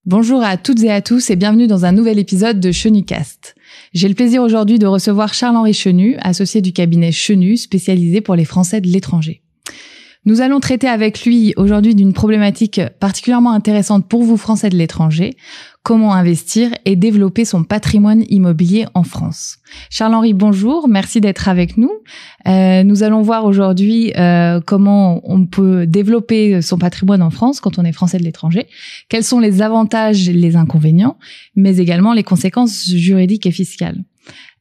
Bonjour à toutes et à tous et bienvenue dans un nouvel épisode de Chenucast. J'ai le plaisir aujourd'hui de recevoir Charles-Henri Chenu, associé du cabinet Chenu, spécialisé pour les Français de l'étranger. Nous allons traiter avec lui aujourd'hui d'une problématique particulièrement intéressante pour vous Français de l'étranger, comment investir et développer son patrimoine immobilier en France. Charles-Henri, bonjour, merci d'être avec nous. Nous allons voir aujourd'hui comment on peut développer son patrimoine en France quand on est Français de l'étranger, quels sont les avantages et les inconvénients, mais également les conséquences juridiques et fiscales.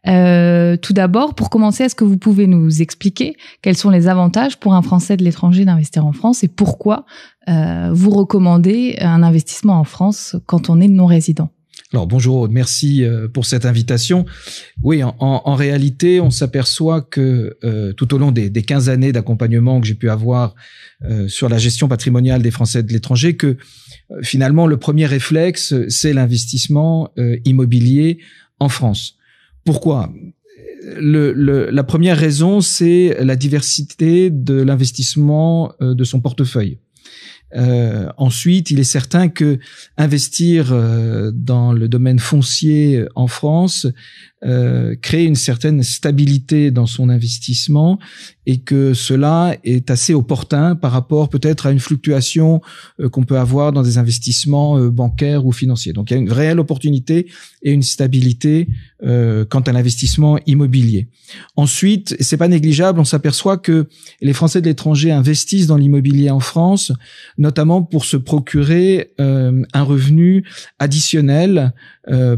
Tout d'abord, pour commencer, est-ce que vous pouvez nous expliquer quels sont les avantages pour un Français de l'étranger d'investir en France et pourquoi vous recommandez un investissement en France quand on est non-résident? Alors bonjour, merci pour cette invitation. Oui, en réalité, on s'aperçoit que tout au long des 15 années d'accompagnement que j'ai pu avoir sur la gestion patrimoniale des Français de l'étranger, que finalement le premier réflexe, c'est l'investissement immobilier en France. Pourquoi ? La première raison, c'est la diversité de l'investissement de son portefeuille. Ensuite, il est certain que investir dans le domaine foncier en France crée une certaine stabilité dans son investissement et que cela est assez opportun par rapport peut-être à une fluctuation qu'on peut avoir dans des investissements bancaires ou financiers. Donc il y a une réelle opportunité et une stabilité quant à l'investissement immobilier. Ensuite, c'est pas négligeable, on s'aperçoit que les Français de l'étranger investissent dans l'immobilier en France, notamment pour se procurer un revenu additionnel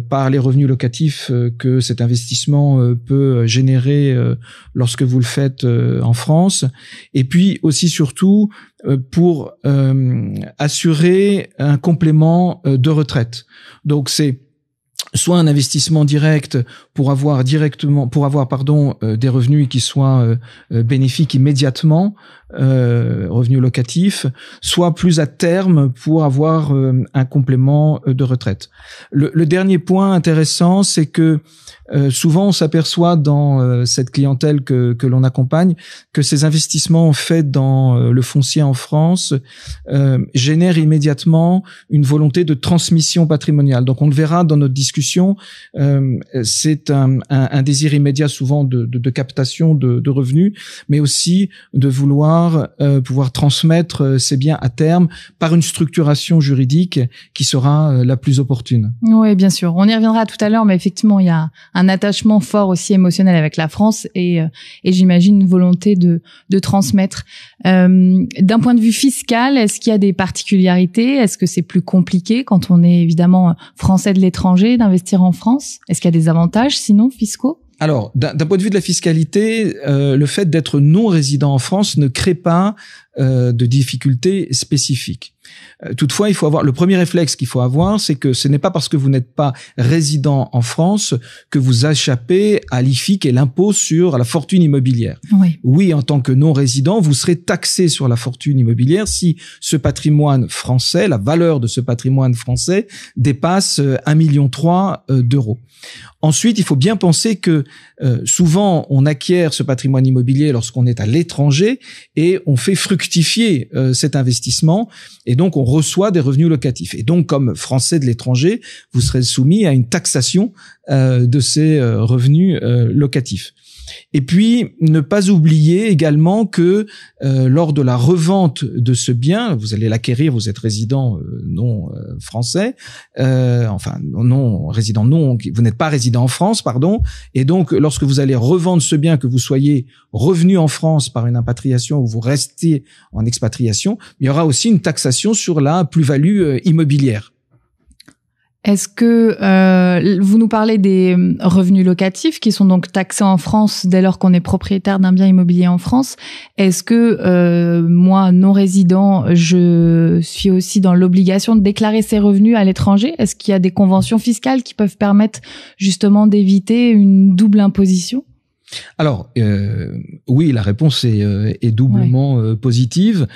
par les revenus locatifs que cet investissement peut générer lorsque vous le faites en France, et puis aussi surtout pour assurer un complément de retraite. Donc c'est soit un investissement direct pour avoir des revenus qui soient bénéfiques immédiatement, revenus locatifs, soit plus à terme pour avoir un complément de retraite. Le dernier point intéressant, c'est que souvent on s'aperçoit dans cette clientèle que l'on accompagne que ces investissements faits dans le foncier en France génèrent immédiatement une volonté de transmission patrimoniale. Donc on le verra dans notre discussion, c'est un désir immédiat souvent de captation de revenus, mais aussi de vouloir pouvoir transmettre ces biens à terme par une structuration juridique qui sera la plus opportune. Oui, bien sûr. On y reviendra tout à l'heure, mais effectivement, il y a un attachement fort aussi émotionnel avec la France et j'imagine une volonté de transmettre. D'un point de vue fiscal, est-ce qu'il y a des particularités? Est-ce que c'est plus compliqué quand on est évidemment Français de l'étranger d'investir en France? Est-ce qu'il y a des avantages sinon fiscaux? Alors, d'un point de vue de la fiscalité, le fait d'être non résident en France ne crée pas de difficultés spécifiques. Toutefois, il faut avoir le premier réflexe qu'il faut avoir, c'est que ce n'est pas parce que vous n'êtes pas résident en France que vous échappez à l'IFIC et l'impôt sur la fortune immobilière. Oui, en tant que non-résident, vous serez taxé sur la fortune immobilière si ce patrimoine français, la valeur de ce patrimoine français dépasse 1,3 million d'euros. Ensuite, il faut bien penser que souvent on acquiert ce patrimoine immobilier lorsqu'on est à l'étranger et on fait fructifier cet investissement et donc on reçoit des revenus locatifs. Et donc, comme Français de l'étranger, vous serez soumis à une taxation de ces revenus locatifs. Et puis, ne pas oublier également que lors de la revente de ce bien, vous allez l'acquérir, vous êtes résident non français, vous n'êtes pas résident en France, pardon, et donc lorsque vous allez revendre ce bien, que vous soyez revenu en France par une impatriation ou vous restez en expatriation, il y aura aussi une taxation sur la plus-value immobilière. Est-ce que vous nous parlez des revenus locatifs qui sont donc taxés en France dès lors qu'on est propriétaire d'un bien immobilier en France? Est-ce que moi, non résident, je suis aussi dans l'obligation de déclarer ces revenus à l'étranger? Est-ce qu'il y a des conventions fiscales qui peuvent permettre justement d'éviter une double imposition? Alors, oui, la réponse est doublement positive.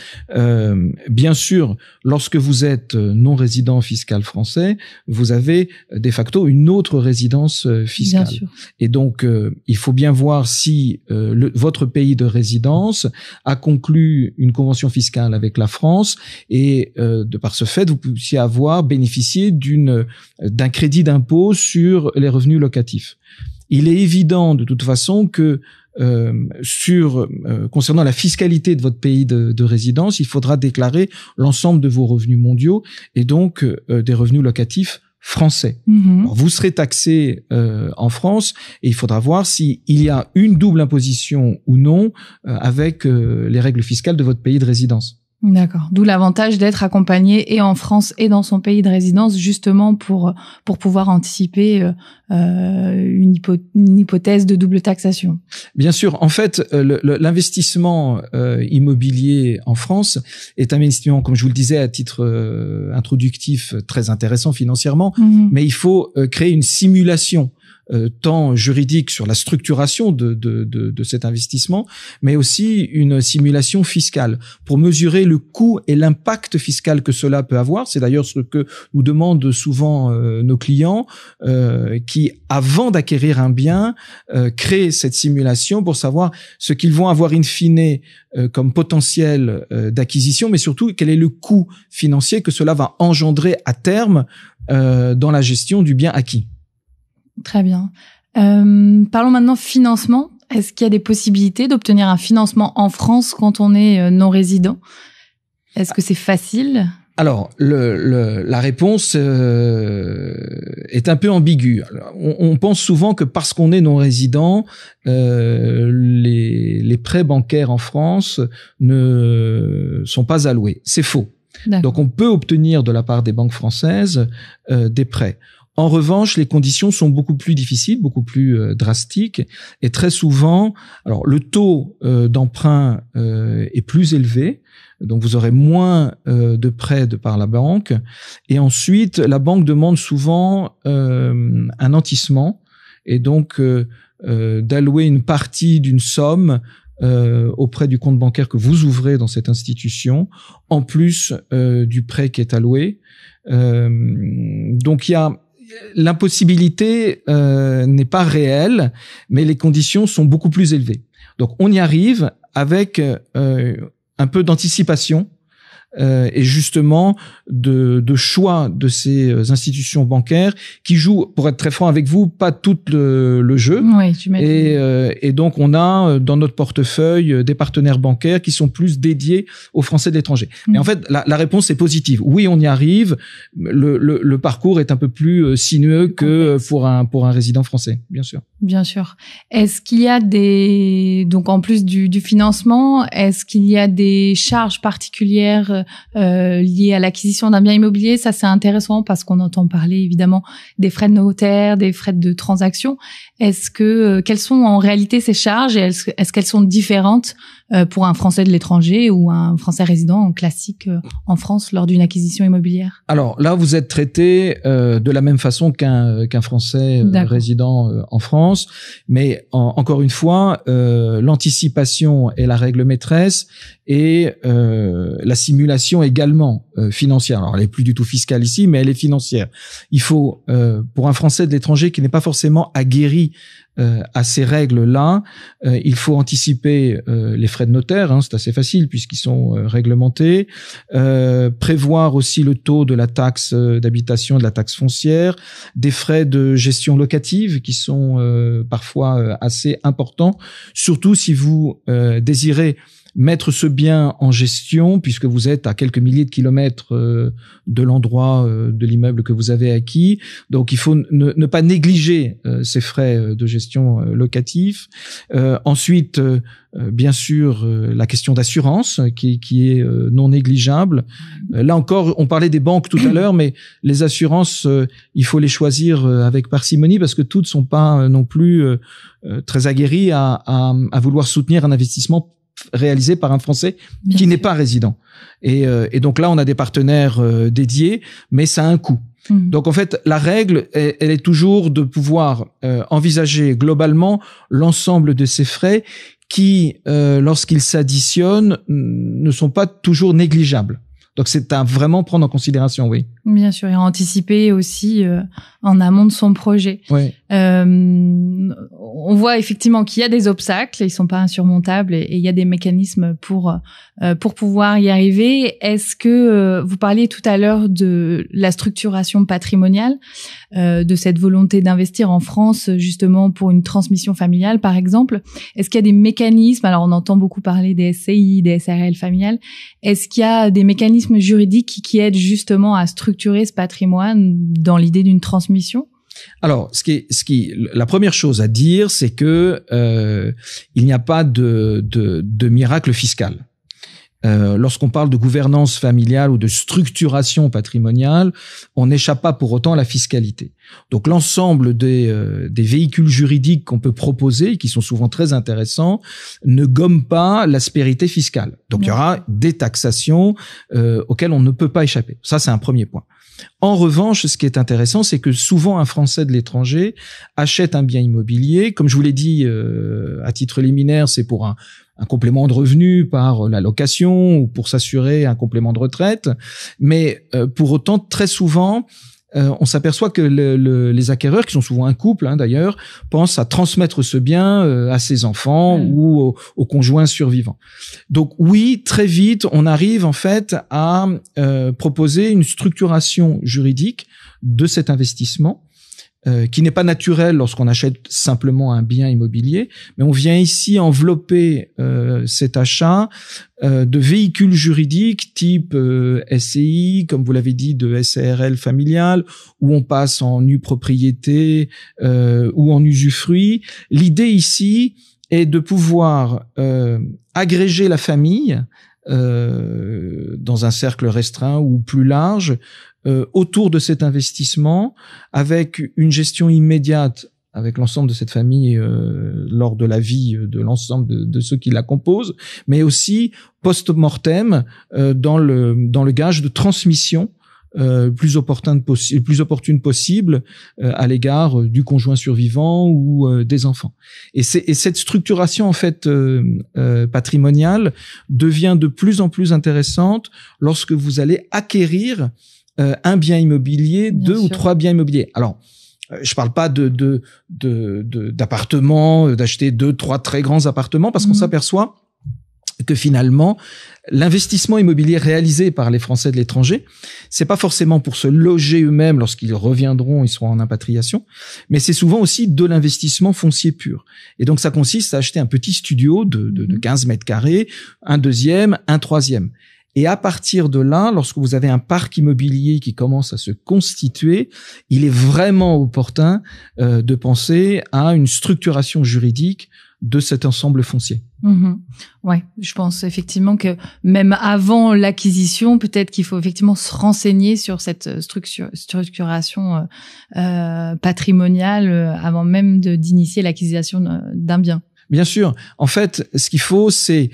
Bien sûr, lorsque vous êtes non-résident fiscal français, vous avez de facto une autre résidence fiscale. Bien sûr. Et donc, il faut bien voir si votre pays de résidence a conclu une convention fiscale avec la France et de par ce fait, vous puissiez bénéficier d'un crédit d'impôt sur les revenus locatifs. Il est évident de toute façon que concernant la fiscalité de votre pays de résidence, il faudra déclarer l'ensemble de vos revenus mondiaux et donc des revenus locatifs français. Alors, vous serez taxé en France et il faudra voir s'il y a une double imposition ou non avec les règles fiscales de votre pays de résidence. D'accord. D'où l'avantage d'être accompagné et en France et dans son pays de résidence, justement pour pouvoir anticiper une hypothèse de double taxation. Bien sûr. En fait, l'investissement immobilier en France est un investissement, comme je vous le disais, à titre introductif, très intéressant financièrement, mais il faut créer une simulation tant juridique sur la structuration de cet investissement, mais aussi une simulation fiscale pour mesurer le coût et l'impact fiscal que cela peut avoir. C'est d'ailleurs ce que nous demandent souvent nos clients qui, avant d'acquérir un bien, créent cette simulation pour savoir ce qu'ils vont avoir in fine comme potentiel d'acquisition, mais surtout quel est le coût financier que cela va engendrer à terme dans la gestion du bien acquis. Très bien. Parlons maintenant financement. Est-ce qu'il y a des possibilités d'obtenir un financement en France quand on est non-résident? Est-ce que c'est facile? Alors, la réponse est un peu ambiguë. On pense souvent que parce qu'on est non-résident, les prêts bancaires en France ne sont pas alloués. C'est faux. Donc, on peut obtenir de la part des banques françaises des prêts. En revanche, les conditions sont beaucoup plus difficiles, beaucoup plus drastiques, et très souvent, alors le taux d'emprunt est plus élevé, donc vous aurez moins de prêts de par la banque, et ensuite la banque demande souvent un nantissement, et donc d'allouer une partie d'une somme auprès du compte bancaire que vous ouvrez dans cette institution, en plus du prêt qui est alloué. Donc il y a l'impossibilité n'est pas réelle, mais les conditions sont beaucoup plus élevées. Donc, on y arrive avec un peu d'anticipation et justement de choix de ces institutions bancaires qui jouent, pour être très franc avec vous, pas tout le jeu. Oui, tu m'as dit. Et donc, on a dans notre portefeuille des partenaires bancaires qui sont plus dédiés aux Français de l'étranger. Mais en fait, la réponse est positive. Oui, on y arrive. Le parcours est un peu plus sinueux que pour un résident français, bien sûr. Bien sûr. Est-ce qu'il y a donc en plus du financement, est-ce qu'il y a des charges particulières liées à l'acquisition d'un bien immobilier? Ça, c'est intéressant parce qu'on entend parler évidemment des frais de notaire, des frais de transaction. Quelles sont en réalité ces charges et est-ce qu'elles sont différentes pour un Français de l'étranger ou un Français résident classique en France lors d'une acquisition immobilière? Alors là, vous êtes traité de la même façon qu'un Français résident en France, mais encore une fois, l'anticipation est la règle maîtresse et la simulation également financière. Alors elle est plus du tout fiscale ici, mais elle est financière. Il faut, pour un Français de l'étranger qui n'est pas forcément aguerri à ces règles-là, il faut anticiper les frais de notaire, c'est assez facile puisqu'ils sont réglementés, prévoir aussi le taux de la taxe d'habitation, de la taxe foncière, des frais de gestion locative qui sont parfois assez importants, surtout si vous désirez mettre ce bien en gestion, puisque vous êtes à quelques milliers de kilomètres de l'endroit de l'immeuble que vous avez acquis. Donc, il faut ne pas négliger ces frais de gestion locatifs. Ensuite, bien sûr, la question d'assurance qui est non négligeable. Là encore, on parlait des banques tout à l'heure, mais les assurances, il faut les choisir avec parcimonie parce que toutes sont pas non plus très aguerries à vouloir soutenir un investissement réalisé par un Français qui n'est pas résident. Et donc là, on a des partenaires dédiés, mais ça a un coût. Donc en fait, la règle, elle est toujours de pouvoir envisager globalement l'ensemble de ces frais qui, lorsqu'ils s'additionnent, ne sont pas toujours négligeables. Donc c'est à vraiment prendre en considération, oui. Bien sûr, et anticiper aussi en amont de son projet. Oui. On voit effectivement qu'il y a des obstacles, ils sont pas insurmontables, et il y a des mécanismes pour pouvoir y arriver. Est-ce que vous parliez tout à l'heure de la structuration patrimoniale, de cette volonté d'investir en France justement pour une transmission familiale, par exemple. Est-ce qu'il y a des mécanismes, alors on entend beaucoup parler des SCI, des SARL familiales, est-ce qu'il y a des mécanismes juridiques qui aident justement à structurer ce patrimoine dans l'idée d'une transmission? Alors, la première chose à dire, c'est que il n'y a pas de miracle fiscal. Lorsqu'on parle de gouvernance familiale ou de structuration patrimoniale, on n'échappe pas pour autant à la fiscalité. Donc l'ensemble des véhicules juridiques qu'on peut proposer, qui sont souvent très intéressants, ne gomment pas l'aspérité fiscale. Donc il y aura des taxations auxquelles on ne peut pas échapper. Ça, c'est un premier point. En revanche, ce qui est intéressant, c'est que souvent un Français de l'étranger achète un bien immobilier. Comme je vous l'ai dit, à titre liminaire, c'est pour un complément de revenu par la location ou pour s'assurer un complément de retraite. Mais pour autant, très souvent, on s'aperçoit que les acquéreurs, qui sont souvent un couple d'ailleurs, pensent à transmettre ce bien à ses enfants ou aux conjoints survivants. Donc oui, très vite, on arrive en fait à proposer une structuration juridique de cet investissement qui n'est pas naturel lorsqu'on achète simplement un bien immobilier, mais on vient ici envelopper cet achat de véhicules juridiques type SCI, comme vous l'avez dit, de SARL familiale, où on passe en nue propriété ou en usufruit. L'idée ici est de pouvoir agréger la famille dans un cercle restreint ou plus large autour de cet investissement, avec une gestion immédiate avec l'ensemble de cette famille lors de la vie de l'ensemble de ceux qui la composent, mais aussi post-mortem dans le gage de transmission plus opportune possible à l'égard du conjoint survivant ou des enfants. Et cette structuration en fait patrimoniale devient de plus en plus intéressante lorsque vous allez acquérir un bien immobilier, deux ou trois biens immobiliers. Alors, je parle pas d'appartements, d'acheter 2-3 très grands appartements, parce qu'on s'aperçoit que finalement, l'investissement immobilier réalisé par les Français de l'étranger, c'est pas forcément pour se loger eux-mêmes lorsqu'ils reviendront, ils seront en impatriation, mais c'est souvent aussi de l'investissement foncier pur. Et donc, ça consiste à acheter un petit studio de 15 mètres carrés, un deuxième, un troisième. Et à partir de là, lorsque vous avez un parc immobilier qui commence à se constituer, il est vraiment opportun de penser à une structuration juridique de cet ensemble foncier. Ouais, je pense effectivement que même avant l'acquisition, peut-être qu'il faut effectivement se renseigner sur cette structuration patrimoniale avant même d'initier l'acquisition d'un bien. Bien sûr. En fait, ce qu'il faut, c'est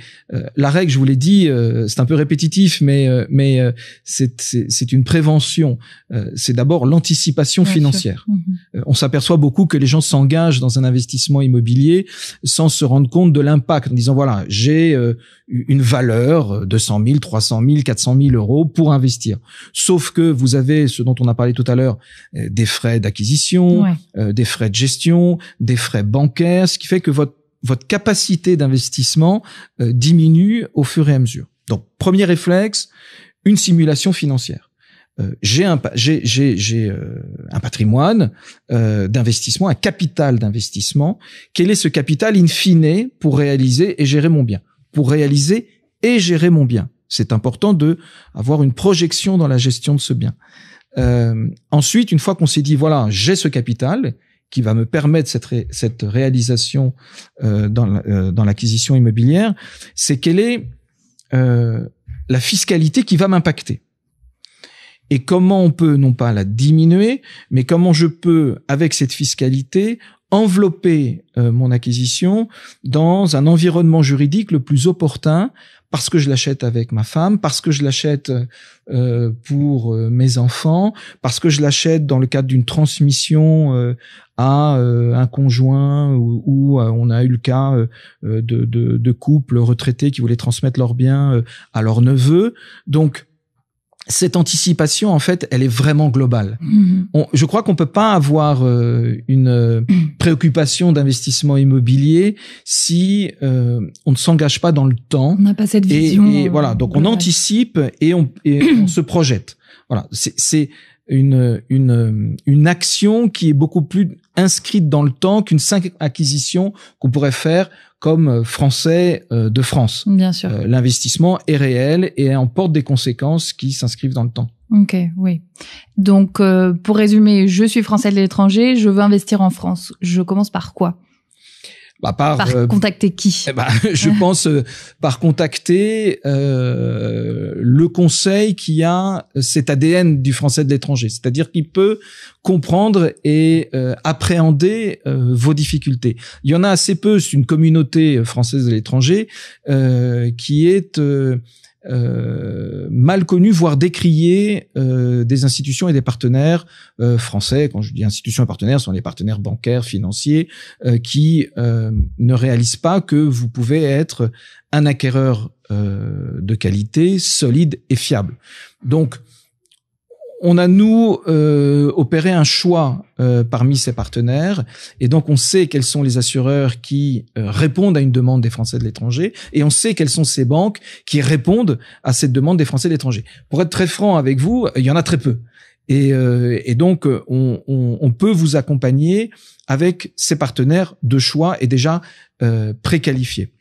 la règle. Je vous l'ai dit, c'est un peu répétitif, mais c'est une prévention. C'est d'abord l'anticipation financière. On s'aperçoit beaucoup que les gens s'engagent dans un investissement immobilier sans se rendre compte de l'impact, en disant voilà, j'ai une valeur 200 000, 300 000, 400 000 euros pour investir. Sauf que vous avez ce dont on a parlé tout à l'heure, des frais d'acquisition, des frais de gestion, des frais bancaires, ce qui fait que votre capacité d'investissement diminue au fur et à mesure. Donc, premier réflexe, une simulation financière. J'ai un patrimoine d'investissement, un capital d'investissement. Quel est ce capital in fine pour réaliser et gérer mon bien? Pour réaliser et gérer mon bien. C'est important de avoir une projection dans la gestion de ce bien. Ensuite, une fois qu'on s'est dit, voilà, j'ai ce capital qui va me permettre cette réalisation dans l'acquisition immobilière, c'est quelle est la fiscalité qui va m'impacter. Et comment on peut, non pas la diminuer, mais comment je peux, avec cette fiscalité, envelopper mon acquisition dans un environnement juridique le plus opportun parce que je l'achète avec ma femme, parce que je l'achète pour mes enfants, parce que je l'achète dans le cadre d'une transmission à un conjoint ou on a eu le cas de couples retraités qui voulaient transmettre leurs biens à leurs neveux. Donc cette anticipation, en fait, elle est vraiment globale. Je crois qu'on peut pas avoir une préoccupation d'investissement immobilier si on ne s'engage pas dans le temps. On n'a pas cette vision. Et voilà, donc globale. On anticipe et on se projette. Voilà, c'est une action qui est beaucoup plus inscrite dans le temps qu'une simple acquisition qu'on pourrait faire comme Français de France. Bien sûr. L'investissement est réel et emporte des conséquences qui s'inscrivent dans le temps. Ok, oui. Donc, pour résumer, je suis Français de l'étranger, je veux investir en France. Je commence par quoi ? Par contacter qui ? Je pense par contacter le conseil qui a cet ADN du Français de l'étranger, c'est-à-dire qu'il peut comprendre et appréhender vos difficultés. Il y en a assez peu, c'est une communauté française de l'étranger qui est mal connu, voire décrié des institutions et des partenaires français. Quand je dis institutions et partenaires, ce sont les partenaires bancaires, financiers, qui ne réalisent pas que vous pouvez être un acquéreur de qualité, solide et fiable. Donc, on a, nous, opéré un choix parmi ces partenaires, et donc on sait quels sont les assureurs qui répondent à une demande des Français de l'étranger, et on sait quelles sont ces banques qui répondent à cette demande des Français de l'étranger. Pour être très franc avec vous, il y en a très peu. Et donc, on peut vous accompagner avec ces partenaires de choix et déjà préqualifiés.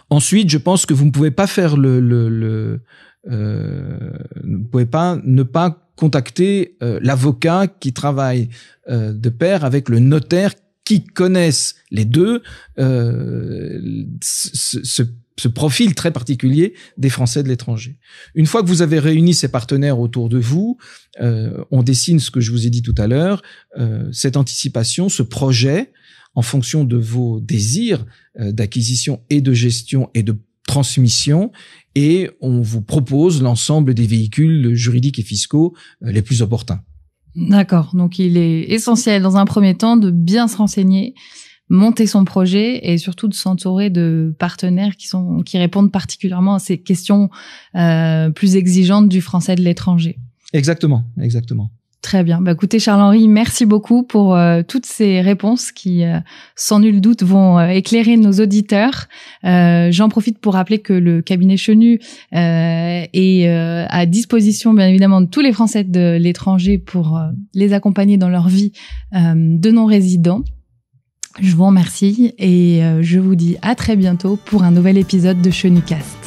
Ensuite, je pense que vous ne pouvez pas faire vous pouvez pas ne pas contacter l'avocat qui travaille de pair avec le notaire qui connaissent les deux ce profil très particulier des Français de l'étranger. Une fois que vous avez réuni ces partenaires autour de vous, on dessine ce que je vous ai dit tout à l'heure, cette anticipation, ce projet en fonction de vos désirs d'acquisition et de gestion et de transmission, et on vous propose l'ensemble des véhicules juridiques et fiscaux les plus opportuns. D'accord. Donc, il est essentiel, dans un premier temps, de bien se renseigner, monter son projet et surtout de s'entourer de partenaires qui répondent particulièrement à ces questions plus exigeantes du français de l'étranger. Exactement. Très bien. Écoutez, Charles-Henri, merci beaucoup pour toutes ces réponses qui, sans nul doute, vont éclairer nos auditeurs. J'en profite pour rappeler que le cabinet Chenu est à disposition, bien évidemment, de tous les Français de l'étranger pour les accompagner dans leur vie de non-résidents. Je vous remercie et je vous dis à très bientôt pour un nouvel épisode de ChenuCast.